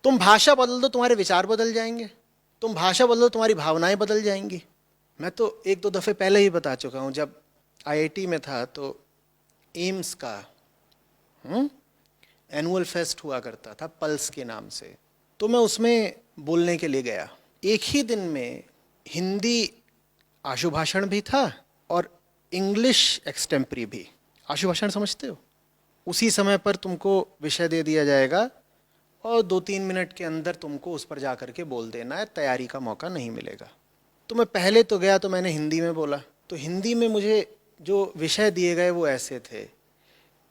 तुम भाषा बदल दो, तुम्हारे विचार बदल जाएंगे। तुम भाषा बदल दो, तुम्हारी भावनाएं बदल जाएंगी। मैं तो एक दो दफ़े पहले ही बता चुका हूँ, जब आईआईटी में था तो एम्स का एनुअल फेस्ट हुआ करता था पल्स के नाम से, तो मैं उसमें बोलने के लिए गया। एक ही दिन में हिंदी आशुभाषण भी था और इंग्लिश एक्सटेम्परी भी। आशुभाषण समझते हो? उसी समय पर तुमको विषय दे दिया जाएगा और 2-3 मिनट के अंदर तुमको उस पर जा कर के बोल देना है, तैयारी का मौका नहीं मिलेगा। तो मैं पहले तो गया तो मैंने हिंदी में बोला। तो हिंदी में मुझे जो विषय दिए गए वो ऐसे थे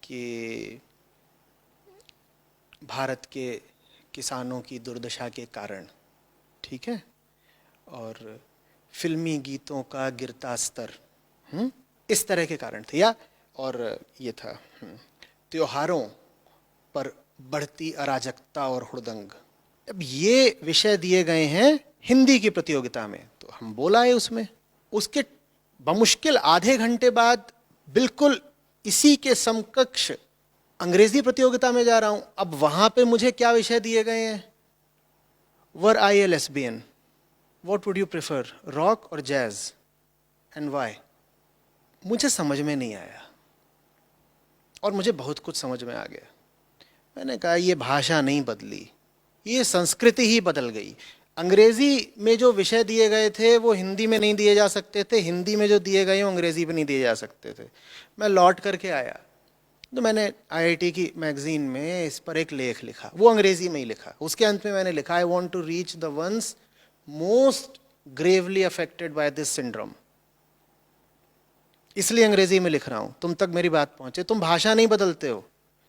कि भारत के किसानों की दुर्दशा के कारण, ठीक है, और फिल्मी गीतों का गिरता स्तर, इस तरह के कारण थे। या और ये था त्योहारों पर बढ़ती अराजकता और हुड़दंग। अब ये विषय दिए गए हैं हिंदी की प्रतियोगिता में, तो हम बोला है उसमें। उसके बमुश्किल आधे घंटे बाद बिल्कुल इसी के समकक्ष अंग्रेजी प्रतियोगिता में जा रहा हूं। अब वहां पे मुझे क्या विषय दिए गए हैं? Were I a lesbian, what would you prefer, rock और जैज, एंड वाई? मुझे समझ में नहीं आया और मुझे बहुत कुछ समझ में आ गया। मैंने कहा ये भाषा नहीं बदली, ये संस्कृति ही बदल गई। अंग्रेजी में जो विषय दिए गए थे वो हिंदी में नहीं दिए जा सकते थे, हिंदी में जो दिए गए वो अंग्रेजी में नहीं दिए जा सकते थे। मैं लौट करके आया तो मैंने आईआईटी की मैगजीन में इस पर एक लेख लिखा, वो अंग्रेजी में ही लिखा। उसके अंत में मैंने लिखा, I want to reach the ones most gravely affected by this syndrome. इसलिए अंग्रेजी में लिख रहा हूं, तुम तक मेरी बात पहुंचे। तुम भाषा नहीं बदलते हो,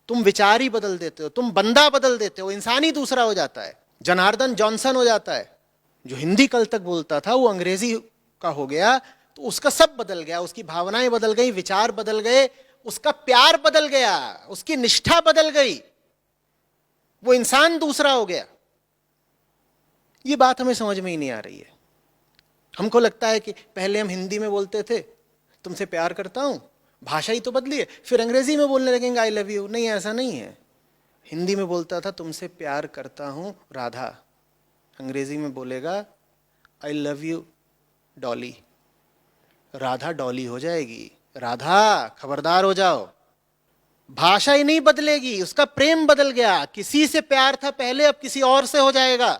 तुम विचार ही बदल देते हो, तुम बंदा बदल देते हो, इंसान ही दूसरा हो जाता है, जनार्दन जॉनसन हो जाता है। जो हिंदी कल तक बोलता था वो अंग्रेजी का हो गया, तो उसका सब बदल गया, उसकी भावनाएं बदल गई, विचार बदल गए, उसका प्यार बदल गया, उसकी निष्ठा बदल गई, वो इंसान दूसरा हो गया। ये बात हमें समझ में ही नहीं आ रही है। हमको लगता है कि पहले हम हिंदी में बोलते थे तुमसे प्यार करता हूं, भाषा ही तो बदली है, फिर अंग्रेजी में बोलने लगेंगे आई लव यू। नहीं, ऐसा नहीं है। हिंदी में बोलता था तुमसे प्यार करता हूं राधा, अंग्रेजी में बोलेगा I love you Dolly. Radha Dolly हो जाएगी, राधा खबरदार हो जाओ। भाषा ही नहीं बदलेगी, उसका प्रेम बदल गया। किसी से प्यार था पहले, अब किसी और से हो जाएगा।